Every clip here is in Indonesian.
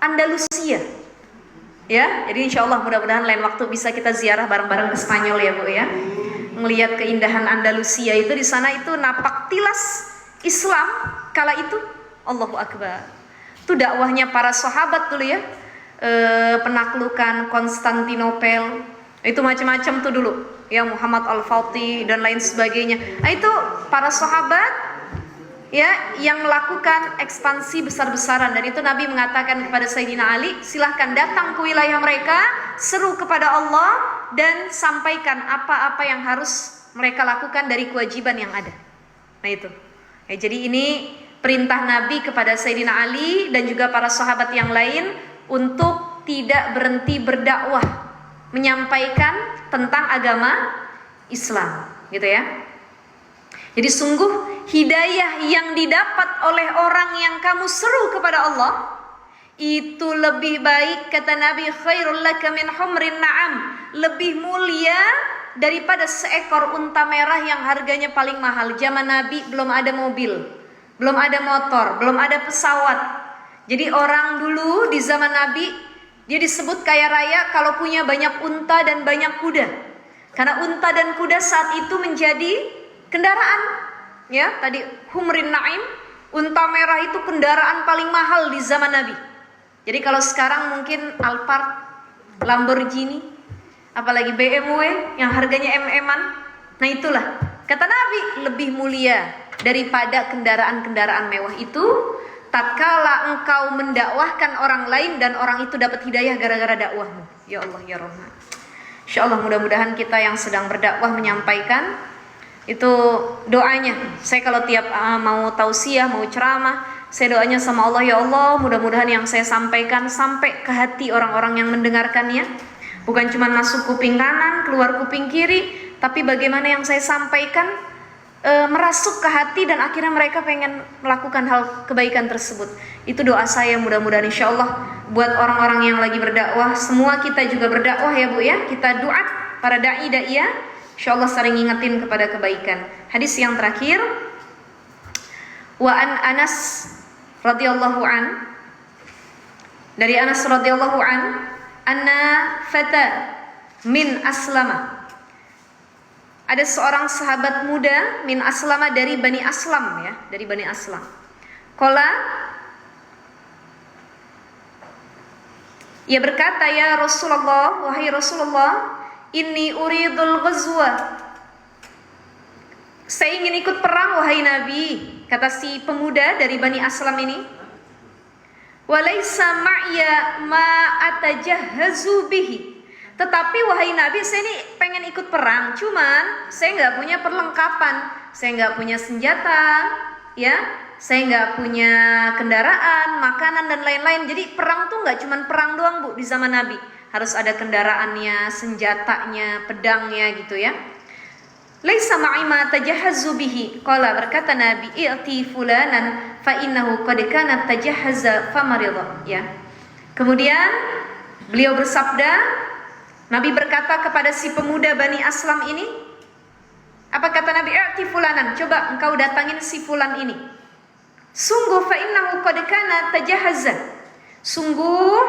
Andalusia. Ya, jadi insya Allah mudah-mudahan lain waktu bisa kita ziarah bareng-bareng ke Spanyol ya Bu ya. Melihat keindahan Andalusia itu, di sana itu napak tilas Islam kala itu. Allahu Akbar. Itu dakwahnya para sahabat dulu ya. Penaklukan Konstantinopel, itu macam-macam tuh dulu. Ya, Muhammad Al-Fatih dan lain sebagainya. Nah, itu para sahabat ya yang melakukan ekspansi besar-besaran, dan itu Nabi mengatakan kepada Sayyidina Ali, silahkan datang ke wilayah mereka, seru kepada Allah dan sampaikan apa-apa yang harus mereka lakukan dari kewajiban yang ada. Nah itu. Ya, jadi ini perintah Nabi kepada Sayyidina Ali dan juga para sahabat yang lain untuk tidak berhenti berdakwah, menyampaikan tentang agama Islam, gitu ya. Jadi sungguh hidayah yang didapat oleh orang yang kamu seru kepada Allah itu lebih baik, kata Nabi, khairul laka min humrin na'am, lebih mulia daripada seekor unta merah yang harganya paling mahal. Zaman Nabi belum ada mobil, belum ada motor, belum ada pesawat. Jadi orang dulu di zaman Nabi dia disebut kaya raya kalau punya banyak unta dan banyak kuda. Karena unta dan kuda saat itu menjadi kendaraan, ya tadi humrin na'im, unta merah itu kendaraan paling mahal di zaman Nabi. Jadi kalau sekarang mungkin Alphard, Lamborghini, apalagi BMW yang harganya MM-an. Nah itulah, kata Nabi, lebih mulia daripada kendaraan-kendaraan mewah itu tatkala engkau mendakwahkan orang lain dan orang itu dapat hidayah gara-gara dakwahmu. Ya Allah ya Rahman. Insyaallah mudah-mudahan kita yang sedang berdakwah menyampaikan itu doanya. Saya kalau tiap mau tausiah, mau ceramah, saya doanya sama Allah, ya Allah mudah-mudahan yang saya sampaikan sampai ke hati orang-orang yang mendengarkannya. Bukan cuma masuk kuping kanan, keluar kuping kiri, tapi bagaimana yang saya sampaikan merasuk ke hati dan akhirnya mereka pengen melakukan hal kebaikan tersebut. Itu doa saya, mudah-mudahan insyaallah buat orang-orang yang lagi berdakwah. Semua kita juga berdakwah ya Bu ya. Kita doa para da'i da'iyah, insyaallah sering ingetin kepada kebaikan. Hadis yang terakhir, wa an Anas radhiyallahu an, dari Anas radhiyallahu an, anna fata min Aslama, ada seorang sahabat muda min Aslama dari Bani Aslam ya, dari Bani Aslam. Qala, ia berkata, ya Rasulullah, wahai Rasulullah, inni uridul ghazwa, saya ingin ikut perang wahai Nabi, kata si pemuda dari Bani Aslam ini. Walaysa ma'ya ma atajahhazu bihi, tetapi wahai Nabi, saya ini pengen ikut perang, cuman saya nggak punya perlengkapan, saya nggak punya senjata, ya, saya nggak punya kendaraan, makanan dan lain-lain. Jadi perang tuh nggak cuman perang doang Bu di zaman Nabi, harus ada kendaraannya, senjatanya, pedangnya gitu ya. Laisa ma'i ma tajahhazu bihi. Qala, berkata Nabi, i'ti fulanan fa innahu qad kana tajahhaza famarida, ya. Kemudian beliau bersabda, Nabi berkata kepada si pemuda Bani Aslam ini, apa kata Nabi? I'ti fulanan, coba engkau datangin si fulan ini. Sungguh fa innahu qad kana tajahhaza, sungguh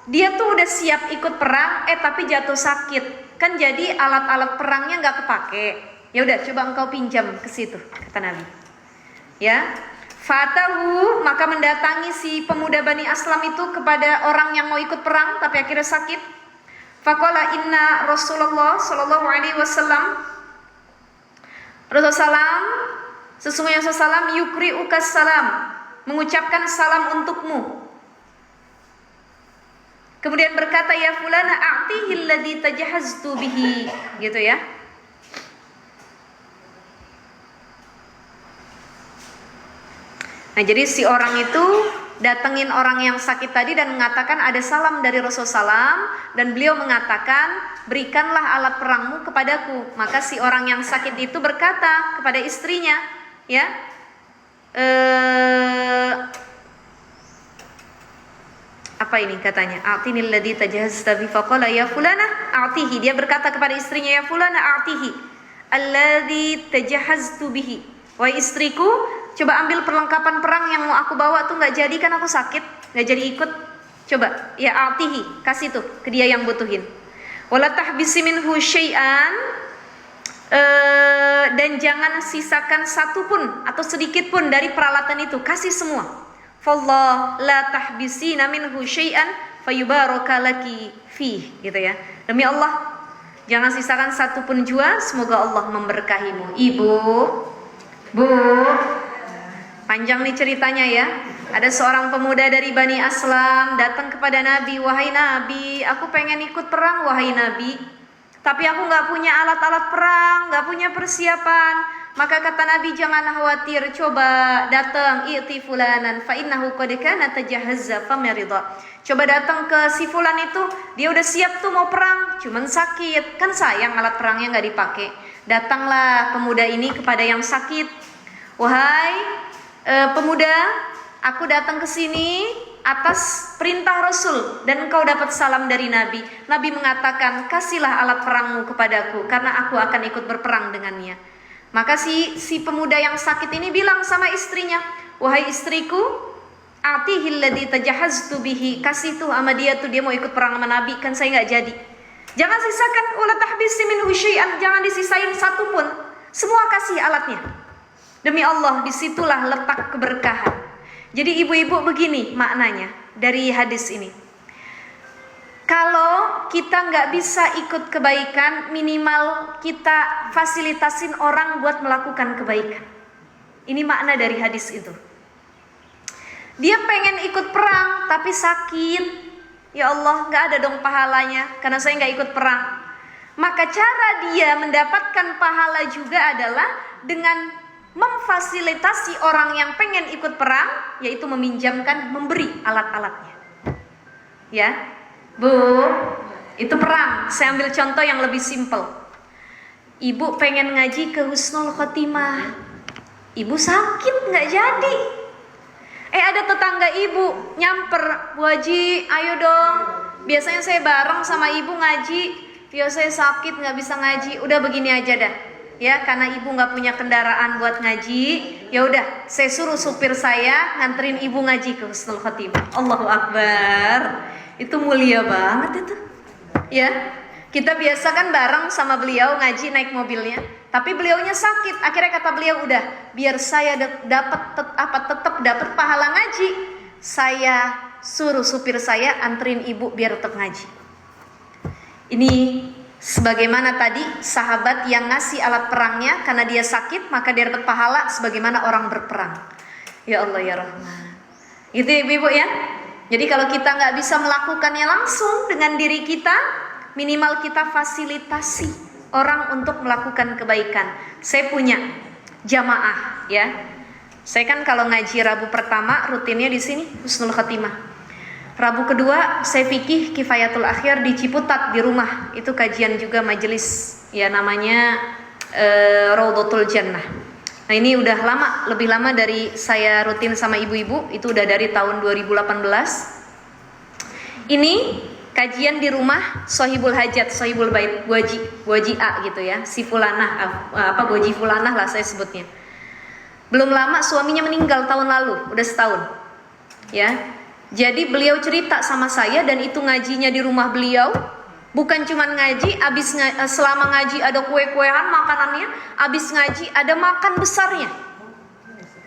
dia tuh udah siap ikut perang, tapi jatuh sakit. Kan jadi alat-alat perangnya nggak kepake. Ya udah, coba engkau pinjam ke situ, kata Nabi. Ya, fatahu, maka mendatangi si pemuda Bani Aslam itu kepada orang yang mau ikut perang tapi akhirnya sakit. Faqala inna Rasulullah sallallahu alaihi wasallam, Rasulullah sesungguhnya Rasulullah yukri'uka salam, mengucapkan salam untukmu. Kemudian berkata, ya fulana a'tihi alladhi tajahhaztu bihi, gitu ya. Nah, jadi si orang itu datengin orang yang sakit tadi dan mengatakan ada salam dari Rasulullah SAW, dan beliau mengatakan, berikanlah alat perangmu kepadaku. Maka si orang yang sakit itu berkata kepada istrinya, ya, apa ini katanya? A'tinil ladzi tajahhazta bi, faqala ya fulana a'tihi. Dia berkata kepada istrinya, ya fulana a'tihi alladzi tajahhaztu bihi. Wahai istriku, coba ambil perlengkapan perang yang mau aku bawa tuh nggak jadi kan aku sakit. nggak jadi ikut, coba ya atihi, kasih tuh ke dia yang butuhin. Wala tahbisi minhu syai'an, dan jangan sisakan satu pun atau sedikit pun dari peralatan itu, kasih semua. Fallah la tahbisina minhu syai'an fayubaraka laki fih, gitu ya. Demi Allah, jangan sisakan satu pun jua, semoga Allah memberkahimu. Ibu, Bu, panjang nih ceritanya ya. Ada seorang pemuda dari Bani Aslam datang kepada Nabi, wahai Nabi, aku pengen ikut perang wahai Nabi, tapi aku nggak punya alat-alat perang, nggak punya persiapan. Maka kata Nabi, jangan khawatir, coba datang, i'ti fulanan fa innahu qad kana tajahazza famarida. Coba datang ke si fulan itu, dia udah siap tuh mau perang, cuman sakit, kan sayang alat perangnya nggak dipakai. Datanglah pemuda ini kepada yang sakit, wahai pemuda, aku datang ke sini atas perintah Rasul dan engkau dapat salam dari Nabi. Nabi mengatakan, kasihlah alat perangmu kepadaku karena aku akan ikut berperang dengannya. Maka si pemuda yang sakit ini bilang sama istrinya, wahai istriku, atihil ladzi tajahaztu bihi, kasih tuh sama dia tuh, dia mau ikut perang sama Nabi, kan saya nggak jadi. Jangan sisakan, wala tahbisi minhu syai'an, jangan disisain satu pun, semua kasih alatnya. Demi Allah, disitulah letak keberkahan. Jadi ibu-ibu begini maknanya dari hadis ini. Kalau kita nggak bisa ikut kebaikan, minimal kita fasilitasin orang buat melakukan kebaikan. Ini makna dari hadis itu. Dia pengen ikut perang tapi sakit. Ya Allah, nggak ada dong pahalanya karena saya nggak ikut perang. Maka cara dia mendapatkan pahala juga adalah dengan memfasilitasi orang yang pengen ikut perang, yaitu meminjamkan, memberi alat-alatnya. Ya, Bu, itu perang. Saya ambil contoh yang lebih simpel. Ibu pengen ngaji ke Husnul Khotimah, ibu sakit nggak jadi. Ada tetangga ibu nyamper, Bu Haji, ayo dong. Biasanya saya bareng sama ibu ngaji, ya saya sakit nggak bisa ngaji. Udah begini aja dah. Ya, karena ibu nggak punya kendaraan buat ngaji, ya udah saya suruh supir saya nganterin ibu ngaji ke Husnul Khotimah. Allahu Akbar, itu mulia banget itu. Ya, kita biasa kan bareng sama beliau ngaji naik mobilnya, tapi beliaunya sakit. Akhirnya kata beliau, udah biar saya tetap dapat pahala ngaji, saya suruh supir saya anterin ibu biar tetap ngaji. Ini sebagaimana tadi sahabat yang ngasih alat perangnya karena dia sakit, maka dia dapat pahala sebagaimana orang berperang. Ya Allah ya Rahman. Gitu ya ibu ya. Jadi kalau kita nggak bisa melakukannya langsung dengan diri kita, minimal kita fasilitasi orang untuk melakukan kebaikan. Saya punya jamaah ya. Saya kan kalau ngaji Rabu pertama rutinnya di sini Husnul Khotimah. Rabu kedua saya fikih Kifayatul Akhir di Ciputat di rumah. Itu kajian juga majelis ya, namanya Raudhatul Jannah. Nah ini udah lama, lebih lama dari saya rutin sama ibu-ibu. Itu udah dari tahun 2018. Ini kajian di rumah Sohibul Hajat, Sohibul Bait, Bu Haji A gitu ya, si Fulanah, Bu Haji Fulanah lah saya sebutnya. Belum lama suaminya meninggal tahun lalu, udah setahun ya. Jadi beliau cerita sama saya, dan itu ngajinya di rumah beliau. Bukan cuma ngaji, selama ngaji ada kue-kuean makanannya, abis ngaji ada makan besarnya.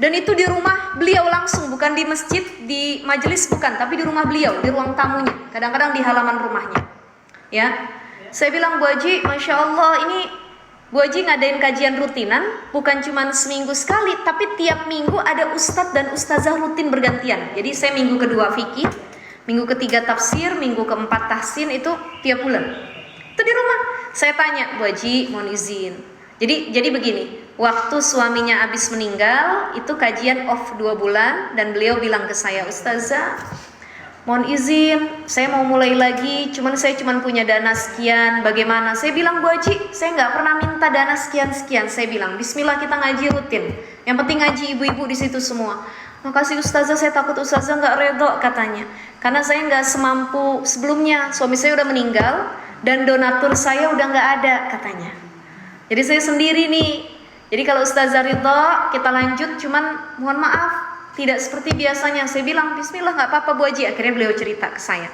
Dan itu di rumah beliau langsung, bukan di masjid, di majelis bukan, tapi di rumah beliau, di ruang tamunya. Kadang-kadang di halaman rumahnya. Ya, saya bilang, Bu Haji, Masya Allah, ini Bu Haji ngadain kajian rutinan, bukan cuma seminggu sekali, tapi tiap minggu ada ustadz dan ustazah rutin bergantian. Jadi saya minggu kedua fikih, minggu ketiga tafsir, minggu keempat tahsin, itu tiap bulan. Itu di rumah. Saya tanya, Bu Haji, mohon izin. Jadi begini, waktu suaminya habis meninggal, itu kajian off 2 bulan, dan beliau bilang ke saya, Ustazah, mohon izin, saya mau mulai lagi, saya cuma punya dana sekian, bagaimana? Saya bilang, Bu Haji, saya nggak pernah minta dana sekian-sekian. Saya bilang, Bismillah kita ngaji rutin. Yang penting ngaji ibu-ibu di situ semua. Makasih Ustazah, saya takut Ustazah nggak redho katanya. Karena saya nggak semampu sebelumnya, suami saya udah meninggal, dan donatur saya udah nggak ada katanya. Jadi saya sendiri nih. Jadi kalau Ustazah ridho, kita lanjut, cuman mohon maaf, tidak seperti biasanya. Saya bilang, bismillah nggak apa-apa Bu Haji. Akhirnya beliau cerita ke saya.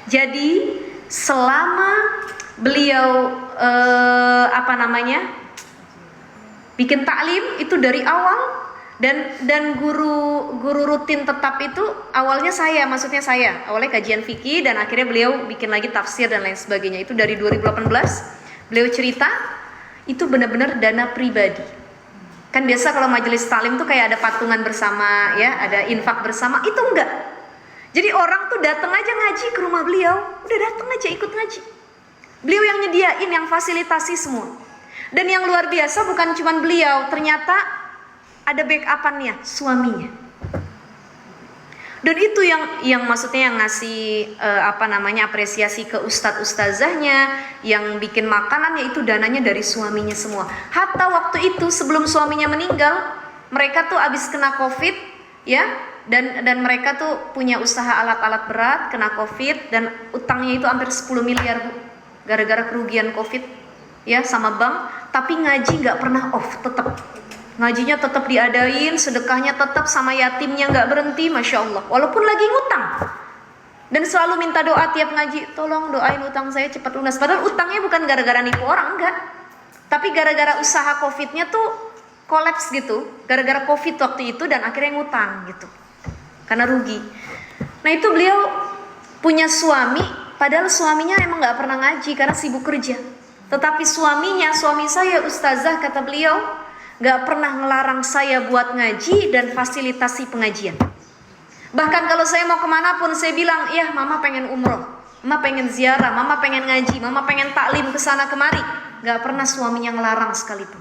Jadi selama beliau bikin taklim itu dari awal, dan guru rutin tetap itu awalnya maksudnya saya awalnya kajian fikih, dan akhirnya beliau bikin lagi tafsir dan lain sebagainya. Itu dari 2018 beliau cerita itu benar-benar dana pribadi. Kan biasa kalau majelis taklim tuh kayak ada patungan bersama ya, ada infak bersama, itu enggak. Jadi orang tuh datang aja ngaji ke rumah beliau, udah datang aja ikut ngaji. Beliau yang nyediain, yang fasilitasi semua. Dan yang luar biasa bukan cuma beliau, ternyata ada backup-annya, suaminya. Dan itu yang maksudnya yang ngasih apresiasi ke ustadz-ustazahnya, yang bikin makanannya itu dananya dari suaminya semua. Hatta waktu itu sebelum suaminya meninggal, mereka tuh abis kena COVID ya, dan mereka tuh punya usaha alat-alat berat, kena COVID, dan utangnya itu hampir 10 miliar Bu, gara-gara kerugian COVID ya sama bank. Tapi ngaji nggak pernah off, tetap ngajinya tetap diadain, sedekahnya tetap, sama yatimnya nggak berhenti, masya Allah. Walaupun lagi ngutang, dan selalu minta doa tiap ngaji, tolong doain utang saya cepat lunas. Padahal utangnya bukan gara-gara nipu orang, enggak, tapi gara-gara usaha COVID-nya tuh kolaps gitu, gara-gara COVID waktu itu, dan akhirnya ngutang gitu, karena rugi. Nah itu beliau punya suami, padahal suaminya emang nggak pernah ngaji karena sibuk kerja. Tetapi suami saya ustazah, kata beliau, gak pernah ngelarang saya buat ngaji dan fasilitasi pengajian. Bahkan kalau saya mau kemanapun, saya bilang, ya mama pengen umroh, mama pengen ziarah, mama pengen ngaji, mama pengen taklim kesana kemari. Gak pernah suaminya ngelarang sekalipun.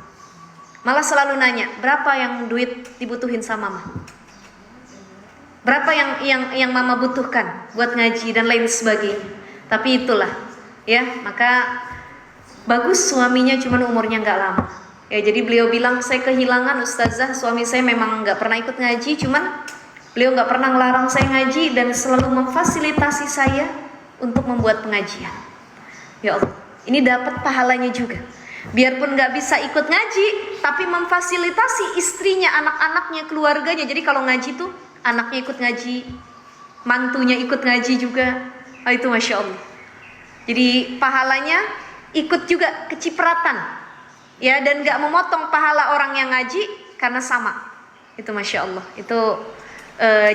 Malah selalu nanya, berapa yang duit dibutuhin sama mama? Berapa yang mama butuhkan buat ngaji dan lain sebagainya. Tapi itulah, ya, maka bagus suaminya cuman umurnya nggak lama. Ya jadi beliau bilang, saya kehilangan ustazah, suami saya memang nggak pernah ikut ngaji, cuman beliau nggak pernah ngelarang saya ngaji dan selalu memfasilitasi saya untuk membuat pengajian. Ya Allah, ini dapat pahalanya juga. Biarpun nggak bisa ikut ngaji, tapi memfasilitasi istrinya, anak-anaknya, keluarganya. Jadi kalau ngaji tuh anaknya ikut ngaji, mantunya ikut ngaji juga. Oh, itu masya Allah. Jadi pahalanya ikut juga kecipratan, ya, dan gak memotong pahala orang yang ngaji karena sama. Itu masya Allah. Itu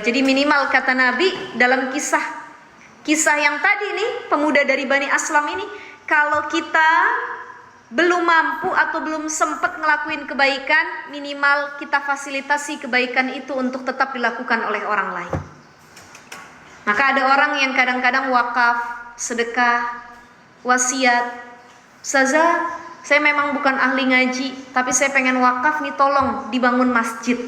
jadi minimal kata Nabi dalam kisah yang tadi nih, pemuda dari Bani Aslam ini, kalau kita belum mampu atau belum sempat ngelakuin kebaikan, minimal kita fasilitasi kebaikan itu untuk tetap dilakukan oleh orang lain. Maka ada orang yang kadang-kadang wakaf, sedekah, wasiat, Ustazah, saya memang bukan ahli ngaji, tapi saya pengen wakaf nih, tolong dibangun masjid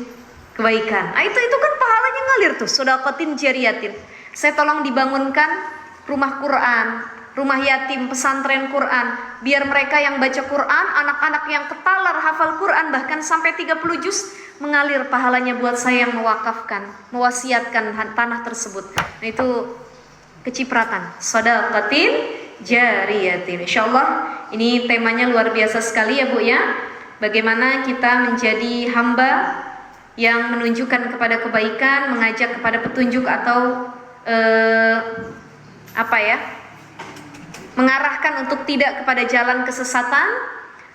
kebaikan. Nah itu kan pahalanya ngalir tuh, sedaqatin jariyatin. Saya tolong dibangunkan rumah Quran, rumah yatim, pesantren Quran, biar mereka yang baca Quran, anak-anak yang ketalar hafal Quran bahkan sampai 30 juz, mengalir pahalanya buat saya yang mewakafkan, mewasiatkan tanah tersebut. Nah itu kecipratan, sedaqatin jariyatin. Insyaallah ini temanya luar biasa sekali ya Bu ya. Bagaimana kita menjadi hamba yang menunjukkan kepada kebaikan, mengajak kepada petunjuk, atau mengarahkan untuk tidak kepada jalan kesesatan,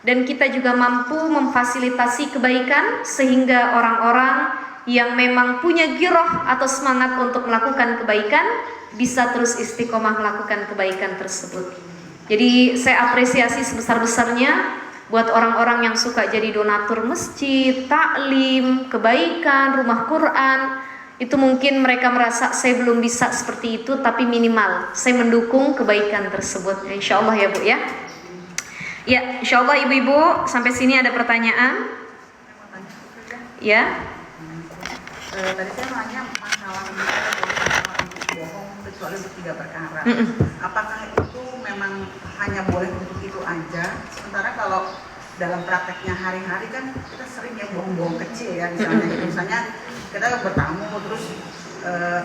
dan kita juga mampu memfasilitasi kebaikan sehingga orang-orang yang memang punya giroh atau semangat untuk melakukan kebaikan bisa terus istiqomah melakukan kebaikan tersebut. Jadi saya apresiasi sebesar-besarnya buat orang-orang yang suka jadi donatur masjid, taklim, kebaikan, rumah Quran. Itu mungkin mereka merasa saya belum bisa seperti itu, tapi minimal saya mendukung kebaikan tersebut. Insya Allah ya Bu ya. Ya, insya Allah ibu-ibu sampai sini ada pertanyaan? Ya. Tadi saya nanya masalah bohong kecuali untuk 3 perkara. Apakah itu memang hanya boleh untuk itu aja? Sementara kalau dalam prakteknya hari-hari kan kita sering ya bohong-bohong kecil ya, misalnya kita bertamu terus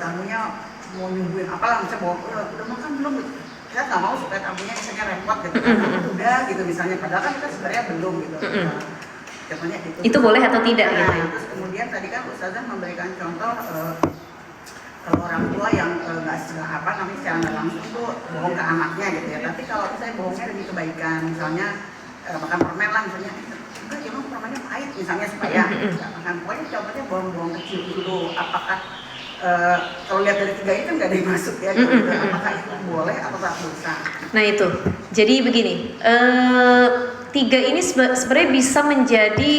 tamunya mau nyuguhin apalah, misalnya bohong, udah makan belum? Kita nggak mau supaya tamunya misalnya repot gitu, udah gitu misalnya, padahal kan kita sebenarnya belum gitu. contohnya Itu boleh atau tidak gitu ya? Terus kemudian tadi kan Ustazah memberikan contoh kalau orang tua yang nggak secara nggak langsung tuh bohong ke anaknya gitu ya. Tapi kalau misalnya bohongnya demi kebaikan, misalnya makan permen lah misalnya, enggak emang permennya pahit misalnya supaya nggak makan. Pokoknya contohnya bohong-bohong kecil itu, apakah kalau lihat dari 3 itu nggak ada yang masuk ya? Gitu. Apakah itu boleh atau tak dosa? Nah itu, jadi begini, 3 ini sebenarnya bisa menjadi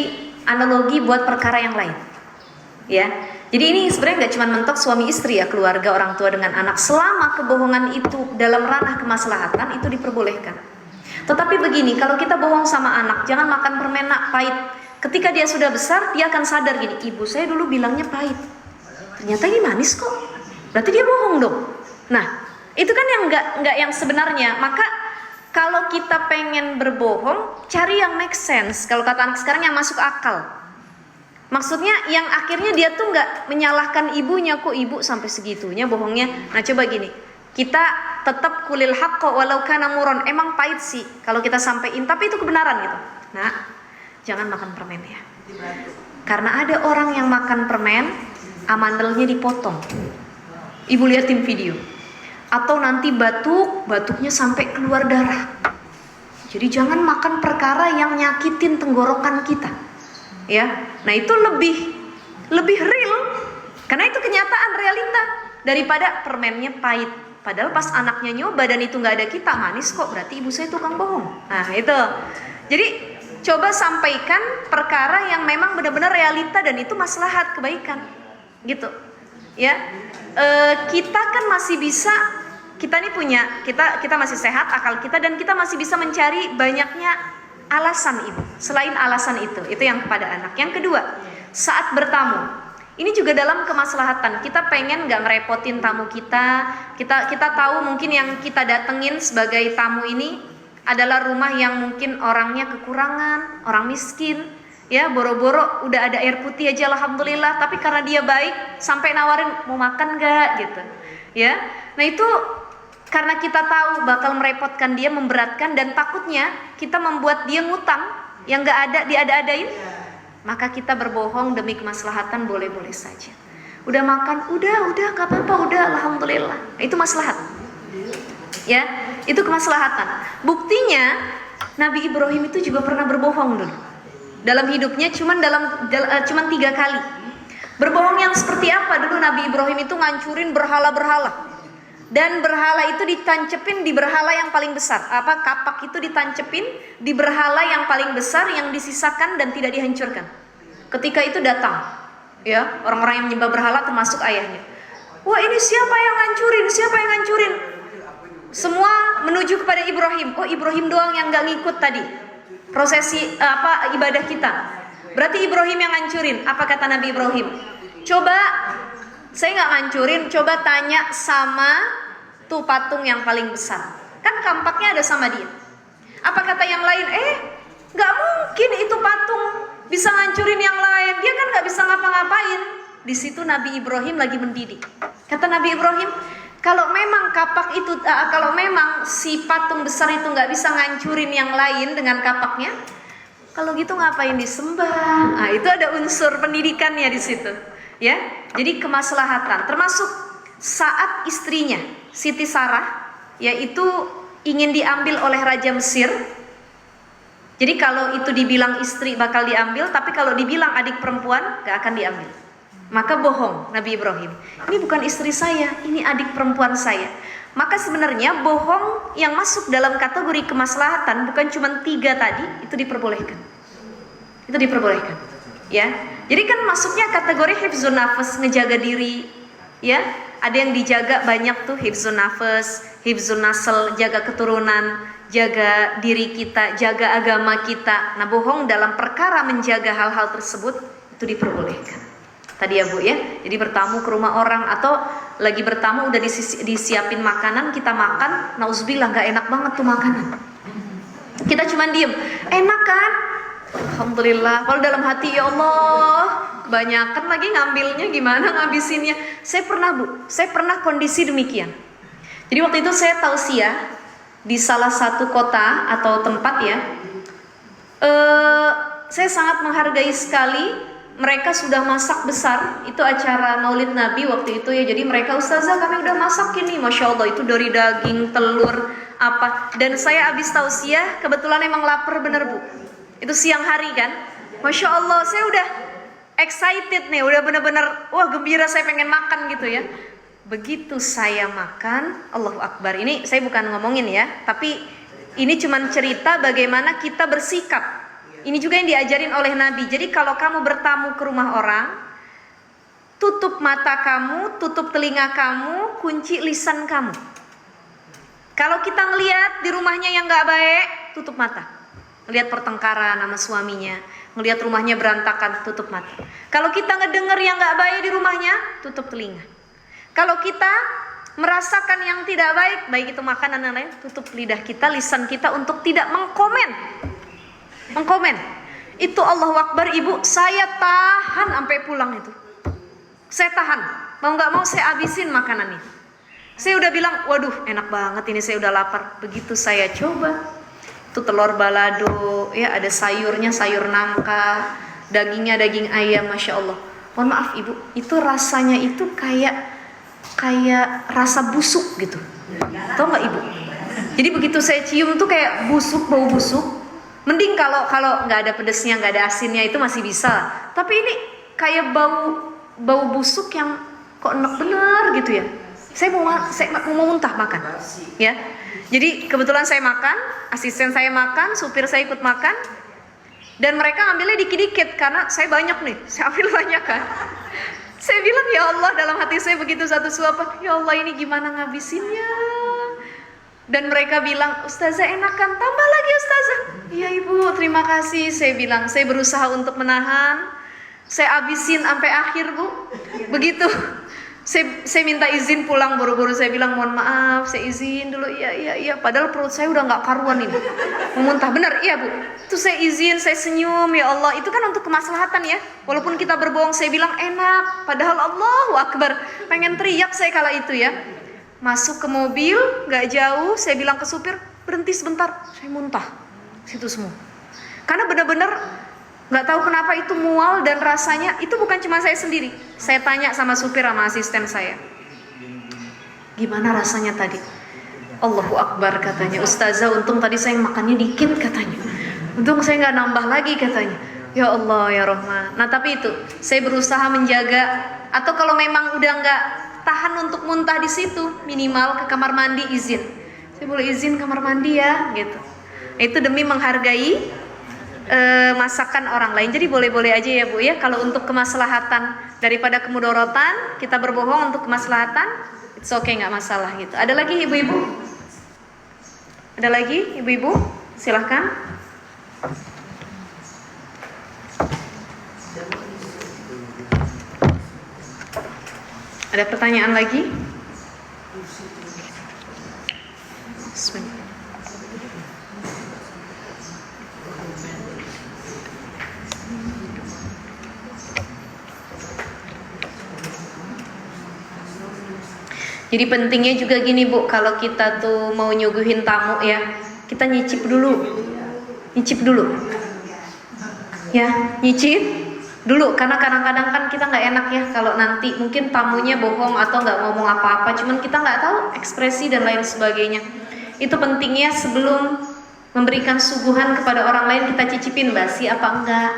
analogi buat perkara yang lain, ya. Jadi ini sebenarnya nggak cuma mentok suami istri ya, keluarga, orang tua dengan anak. Selama kebohongan itu dalam ranah kemaslahatan itu diperbolehkan. Tetapi begini, kalau kita bohong sama anak, jangan makan permen nak pahit. Ketika dia sudah besar, dia akan sadar gini, ibu saya dulu bilangnya pahit, ternyata ini manis kok. Berarti dia bohong dong. Nah, itu kan yang nggak yang sebenarnya. Maka kalau kita pengen berbohong, cari yang make sense. Kalau kata anak sekarang yang masuk akal. Maksudnya yang akhirnya dia tuh nggak menyalahkan ibunya, kok ibu sampai segitunya bohongnya. Nah coba gini, kita tetap kulil haqqo walau kana muron. Emang pahit sih kalau kita sampein, tapi itu kebenaran gitu. Nah, jangan makan permen ya. Karena ada orang yang makan permen, amandelnya dipotong. Ibu liatin video. Atau nanti batuknya sampai keluar darah. Jadi jangan makan perkara yang nyakitin tenggorokan kita. Ya, nah itu lebih real, karena itu kenyataan realita daripada permennya pahit. Padahal pas anaknya nyoba dan itu nggak ada kita, manis kok, berarti ibu saya tukang bohong. Nah itu, jadi coba sampaikan perkara yang memang benar-benar realita dan itu maslahat kebaikan, gitu. Ya, kita kan masih bisa, kita nih punya, kita masih sehat akal kita dan kita masih bisa mencari banyaknya alasan ibu, selain alasan itu yang kepada anak. Yang kedua, saat bertamu, ini juga dalam kemaslahatan. Kita pengen nggak ngerepotin tamu kita. Kita tahu mungkin yang kita datengin sebagai tamu ini adalah rumah yang mungkin orangnya kekurangan, orang miskin, ya boro-boro udah ada air putih aja alhamdulillah. Tapi karena dia baik, sampai nawarin mau makan nggak gitu, ya. Nah itu karena kita tahu bakal merepotkan dia, memberatkan, dan takutnya kita membuat dia ngutang yang gak ada, diada-adain, maka kita berbohong demi kemaslahatan boleh-boleh saja. Udah makan, udah gak apa-apa, udah alhamdulillah. Itu maslahat. Ya, itu kemaslahatan. Buktinya Nabi Ibrahim itu juga pernah berbohong dulu. Dalam hidupnya cuman 3 kali. Berbohong yang seperti apa? Dulu Nabi Ibrahim itu ngancurin berhala-berhala. Dan berhala itu ditancepin di berhala yang paling besar. Kapak itu ditancepin di berhala yang paling besar yang disisakan dan tidak dihancurkan. Ketika itu datang, ya orang-orang yang menyembah berhala termasuk ayahnya. Wah ini siapa yang ngancurin? Semua menuju kepada Ibrahim. Oh Ibrahim doang yang nggak ngikut tadi prosesi ibadah kita. Berarti Ibrahim yang ngancurin. Apa kata Nabi Ibrahim? Coba saya nggak ngancurin, coba tanya sama tuh patung yang paling besar. Kan kampaknya ada sama dia. Apa kata yang lain? Nggak mungkin itu patung bisa ngancurin yang lain. Dia kan nggak bisa ngapa-ngapain. Di situ Nabi Ibrahim lagi mendidik. Kata Nabi Ibrahim, kalau memang kapak itu, kalau memang si patung besar itu nggak bisa ngancurin yang lain dengan kapaknya, kalau gitu ngapain disembah? Nah, itu ada unsur pendidikannya di situ. Ya, jadi kemaslahatan termasuk saat istrinya Siti Sarah yaitu ingin diambil oleh Raja Mesir. Jadi kalau itu dibilang istri bakal diambil, tapi kalau dibilang adik perempuan gak akan diambil. Maka bohong Nabi Ibrahim. Ini bukan istri saya, ini adik perempuan saya. Maka sebenarnya bohong yang masuk dalam kategori kemaslahatan bukan cuma 3 tadi, itu diperbolehkan. Itu diperbolehkan. Ya, jadi kan masuknya kategori hifzun nafas, ngejaga diri, ya. Ada yang dijaga banyak tuh, hifzun nafas, hifzun nasl, jaga keturunan, jaga diri kita, jaga agama kita. Nah, bohong dalam perkara menjaga hal-hal tersebut itu diperbolehkan. Tadi ya Bu ya, jadi bertamu ke rumah orang atau lagi bertamu udah disiapin makanan, kita makan, nauzubillah nggak enak banget tuh makanan. Kita cuma diem, enak kan? Alhamdulillah. Kalau dalam hati ya Allah, kebanyakan lagi ngambilnya, gimana ngabisinnya. Saya pernah kondisi demikian. Jadi waktu itu saya tausiah di salah satu kota atau tempat ya, saya sangat menghargai sekali. Mereka sudah masak besar, itu acara Maulid Nabi waktu itu ya. Jadi mereka, ustazah kami udah masak ini, masya Allah, itu dari daging, telur, apa. Dan saya habis tausiah, kebetulan emang lapar bener bu. Itu siang hari kan, masya Allah, saya udah excited nih, udah bener-bener, wah gembira, saya pengen makan gitu ya. Begitu saya makan, Allahu Akbar. Ini saya bukan ngomongin ya, tapi ini cuman cerita bagaimana kita bersikap. Ini juga yang diajarin oleh Nabi. Jadi kalau kamu bertamu ke rumah orang, tutup mata kamu, tutup telinga kamu, kunci lisan kamu. Kalau kita ngelihat di rumahnya yang gak baik, tutup mata. Ngelihat pertengkaran sama suaminya, ngelihat rumahnya berantakan, tutup mata. Kalau kita ngedenger yang gak baik di rumahnya, tutup telinga. Kalau kita merasakan yang tidak baik, baik itu makanan dan lain, tutup lidah kita, lisan kita untuk tidak mengkomen. Itu Allahu Akbar ibu, saya tahan sampai pulang itu. Saya tahan, mau nggak mau saya habisin makanan itu. Saya udah bilang, waduh enak banget ini, saya udah lapar. Begitu saya coba, itu telur balado, ya ada sayurnya, sayur nangka, dagingnya daging ayam, masya Allah. Mohon maaf ibu, itu rasanya itu kayak rasa busuk gitu. Tahu nggak ibu? Jadi begitu saya cium tuh kayak busuk, bau busuk. Mending kalau nggak ada pedesnya, nggak ada asinnya itu masih bisa. Tapi ini kayak bau busuk yang kok enak bener gitu ya. Saya mau muntah makan, ya. Jadi kebetulan saya makan, asisten saya makan, supir saya ikut makan, dan mereka ambilnya dikit-dikit karena saya banyak nih, saya ambil banyak kan. Saya bilang ya Allah, dalam hati saya begitu satu suapan, ya Allah ini gimana ngabisinnya. Dan mereka bilang, ustazah enakan, tambah lagi ustazah. Iya ibu, terima kasih. Saya bilang, saya berusaha untuk menahan. Saya habisin sampai akhir bu. Begitu, saya minta izin pulang buru-buru. Saya bilang, mohon maaf, saya izin dulu. Iya. Padahal perut saya udah gak karuan ini, memuntah, bener, iya bu. Itu saya izin, saya senyum, ya Allah. Itu kan untuk kemaslahatan ya. Walaupun kita berbohong, saya bilang enak. Padahal Allahu Akbar, pengen teriak saya kala itu ya. Masuk ke mobil, gak jauh, saya bilang ke supir, berhenti sebentar, saya muntah situ semua. Karena benar-benar gak tahu kenapa itu mual dan rasanya, itu bukan cuma saya sendiri. Saya tanya sama supir sama asisten saya, gimana rasanya tadi? Allahu Akbar katanya, ustazah untung tadi saya makannya dikit katanya. Untung saya gak nambah lagi katanya. Ya Allah ya Rahman. Nah tapi itu, saya berusaha menjaga, atau kalau memang udah gak tahan untuk muntah di situ, minimal ke kamar mandi izin. Saya boleh izin kamar mandi ya, gitu. Itu demi menghargai masakan orang lain. Jadi boleh-boleh aja ya bu ya. Kalau untuk kemaslahatan daripada kemudorotan, kita berbohong untuk kemaslahatan, it's okay, nggak masalah gitu. Ada lagi ibu-ibu? Ada lagi ibu-ibu? Silahkan. Ada pertanyaan lagi? Bismillah. Jadi pentingnya juga gini bu, kalau kita tuh mau nyuguhin tamu ya, kita nyicip dulu, ya, nyicip dulu, karena kadang-kadang kan kita nggak enak ya kalau nanti mungkin tamunya bohong atau nggak ngomong apa-apa, cuman kita nggak tahu ekspresi dan lain sebagainya. Itu pentingnya sebelum memberikan suguhan kepada orang lain, kita cicipin basi apa enggak.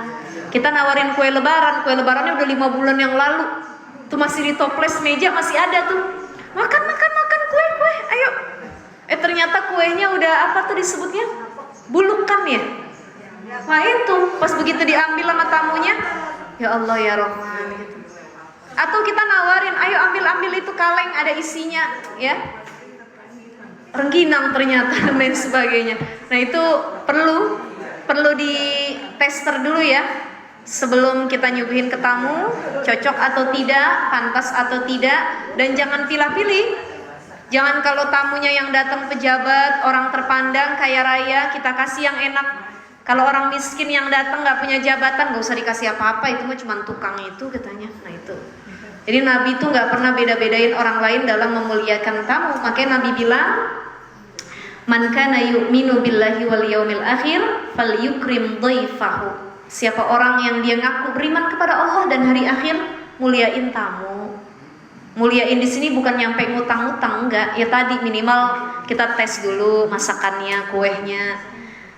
Kita nawarin kue lebarannya udah 5 bulan yang lalu, tuh masih di toples meja masih ada tuh, makan kue, ayo. Ternyata kuenya udah apa tuh disebutnya, bulukan ya. Nah itu pas begitu diambil sama tamunya, ya Allah ya Rahman gitu. Atau kita nawarin, ayo ambil itu kaleng ada isinya ya, rengginang ternyata dan lain sebagainya. Nah itu perlu di tester dulu ya sebelum kita nyuguhin ke tamu, cocok atau tidak, pantas atau tidak. Dan jangan pilih-pilih. Jangan kalau tamunya yang datang pejabat, orang terpandang, kaya raya, kita kasih yang enak. Kalau orang miskin yang datang nggak punya jabatan, nggak usah dikasih apa-apa, itu mah cuma tukang itu katanya. Nah itu. Jadi Nabi itu nggak pernah beda-bedain orang lain dalam memuliakan tamu. Makanya Nabi bilang, man kana yu'minu billahi wal yaumil akhir falyukrim dhaifahu. Siapa orang yang dia ngaku beriman kepada Allah dan hari akhir, muliain tamu. Muliain di sini bukan nyampe ngutang-ngutang, enggak. Ya tadi minimal kita tes dulu masakannya, kuehnya.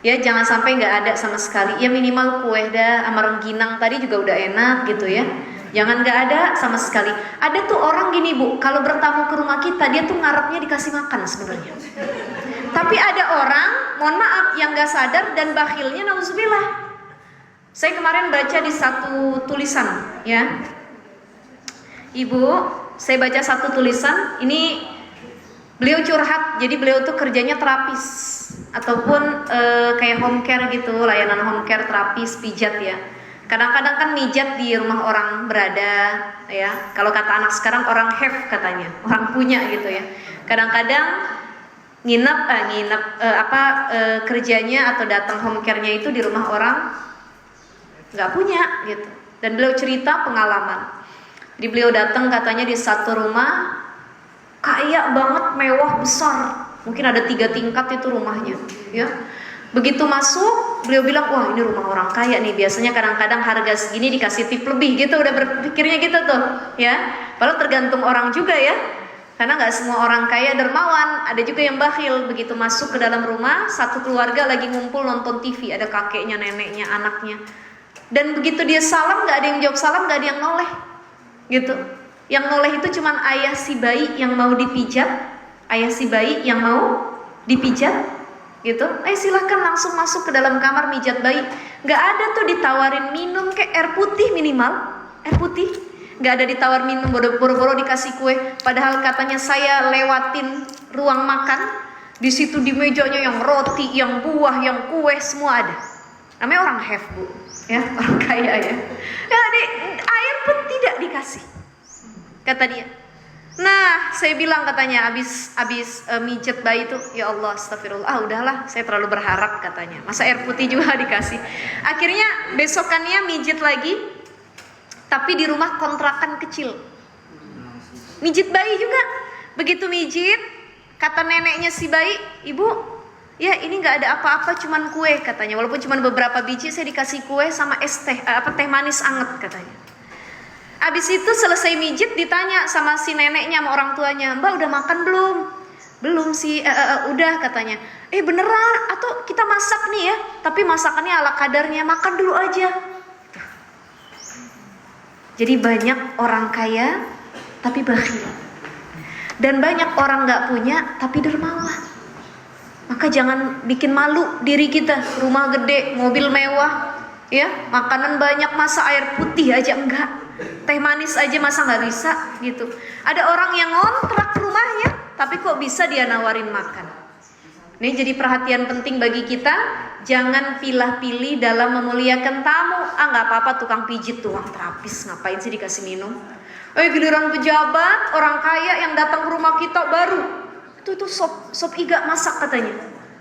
Ya jangan sampai nggak ada sama sekali. Ya minimal kue dah sama rengginang tadi juga udah enak gitu ya. Jangan nggak ada sama sekali. Ada tuh orang gini Bu, kalau bertamu ke rumah kita dia tuh ngarepnya dikasih makan sebenarnya. Tapi ada orang, mohon maaf, yang nggak sadar dan bakhilnya, nauzubillah. Saya kemarin baca di satu tulisan, ya, Ibu, saya baca satu tulisan. Ini beliau curhat. Jadi beliau tuh kerjanya terapis ataupun kayak home care gitu, layanan home care, terapis, pijat ya. Kadang-kadang kan mijat di rumah orang berada, ya. Kalau kata anak sekarang orang have katanya, orang punya gitu ya. Kadang-kadang kerjanya atau datang home care-nya itu di rumah orang nggak punya gitu. Dan beliau cerita pengalaman. Jadi beliau datang katanya di satu rumah kaya banget, mewah, besar, mungkin ada 3 tingkat itu rumahnya, ya. Begitu masuk, beliau bilang, wah ini rumah orang kaya nih. Biasanya kadang-kadang harga segini dikasih tip lebih gitu, udah berpikirnya gitu tuh, ya. Padahal tergantung orang juga ya. Karena nggak semua orang kaya dermawan, ada juga yang bakhil. Begitu masuk ke dalam rumah, satu keluarga lagi ngumpul nonton TV, ada kakeknya, neneknya, anaknya. Dan begitu dia salam, nggak ada yang jawab salam, nggak ada yang noleh, gitu. Yang noleh itu cuman ayah si bayi yang mau dipijat, ayah si bayi yang mau dipijat, gitu. Silahkan langsung masuk ke dalam kamar mijat bayi. Nggak ada tuh ditawarin minum kayak air putih minimal, air putih. Nggak ada ditawar minum, boro-boro dikasih kue. Padahal katanya saya lewatin ruang makan, di situ di mejanya yang roti, yang buah, yang kue semua ada. Namanya orang have Bu, ya, orang kaya ya. Jadi air pun tidak dikasih, kata dia. Nah, saya bilang katanya abis mijet bayi itu, ya Allah, astagfirullah, udahlah, saya terlalu berharap katanya. Masa air putih juga dikasih. Akhirnya besokannya mijet lagi, tapi di rumah kontrakan kecil. Mijit bayi juga. Begitu mijit, kata neneknya si bayi, ibu, ya ini nggak ada apa-apa, cuman kue katanya. Walaupun cuman beberapa biji, saya dikasih kue sama es teh, teh manis anget katanya. Abis itu selesai mijit ditanya sama si neneknya sama orang tuanya, Mbak udah makan belum? Belum sih, udah katanya. Beneran? Atau kita masak nih ya? Tapi masakannya ala kadarnya, makan dulu aja. Jadi banyak orang kaya tapi bakhil, dan banyak orang nggak punya tapi dermawan. Maka jangan bikin malu diri kita. Rumah gede, mobil mewah, ya, makanan banyak, masa air putih aja enggak, teh manis aja masa nggak bisa gitu. Ada orang yang ngontrak rumahnya tapi kok bisa dia nawarin makan. Ini jadi perhatian penting bagi kita. Jangan pilih-pilih dalam memuliakan tamu. Nggak apa-apa tukang pijit, tukang terapis, ngapain sih dikasih minum? Giliran pejabat, orang kaya yang datang ke rumah kita baru, itu sop iga masak katanya.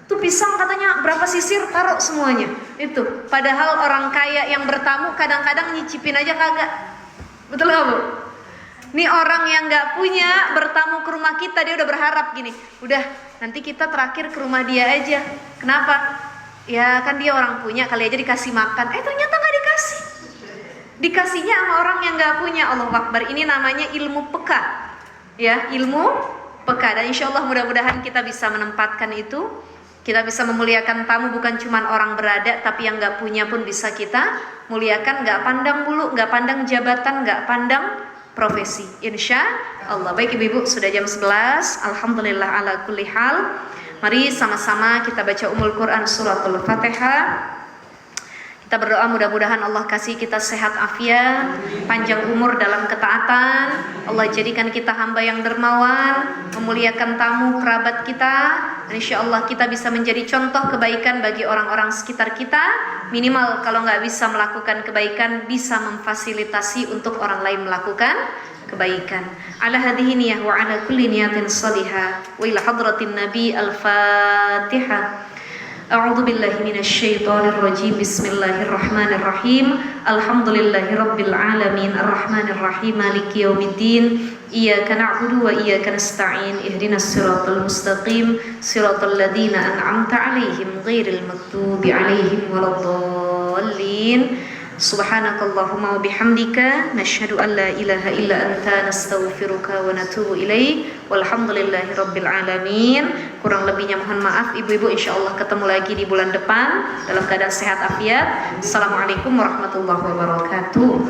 Tuh pisang katanya berapa sisir, taruh semuanya. Itu. Padahal orang kaya yang bertamu kadang-kadang nyicipin aja kagak. Betul nggak Bu? Nih orang yang nggak punya bertamu ke rumah kita, dia udah berharap gini, udah nanti kita terakhir ke rumah dia aja. Kenapa? Ya kan dia orang punya, kali aja dikasih makan. Ternyata nggak dikasih. Dikasihnya sama orang yang nggak punya. Allahu Akbar. Ini namanya ilmu peka, ya, ilmu peka. Dan insya Allah mudah-mudahan kita bisa menempatkan itu. Kita bisa memuliakan tamu, bukan cuma orang berada, tapi yang nggak punya pun bisa kita muliakan. Nggak pandang bulu, nggak pandang jabatan, nggak pandang profesi, insya Allah. Baik ibu-ibu, sudah jam 11. Alhamdulillah ala kulli hal. Mari sama-sama kita baca Ummul Quran suratul Fatihah. Kita berdoa mudah-mudahan Allah kasih kita sehat afiat, panjang umur dalam ketaatan. Allah jadikan kita hamba yang dermawan, memuliakan tamu kerabat kita. Dan insya Allah kita bisa menjadi contoh kebaikan bagi orang-orang sekitar kita. Minimal kalau nggak bisa melakukan kebaikan, bisa memfasilitasi untuk orang lain melakukan kebaikan. Ala hadhihi niyah wa ala kulli niyatin salihah. Wa ila hadratin Nabi al-Fatihah. A'udzu billahi minasy syaithanir rajim. Bismillahirrahmanirrahim. Alhamdulillahi rabbil alamin arrahmanir rahim maliki yaumiddin. Iyyaka na'budu wa iyyaka nasta'in. Ihdinas siratal mustaqim, siratal ladzina an'amta 'alaihim ghairil maghdubi 'alaihim waladdallin. dhalin. Subhanakallahumma wa bihamdika nasyhadu an la ilaha illa anta nastaghfiruka wa natubu ilaik. Walhamdulillahi rabbil alamin. Kurang lebihnya mohon maaf ibu-ibu, insyaallah ketemu lagi di bulan depan dalam keadaan sehat afiat. Assalamualaikum warahmatullahi wabarakatuh.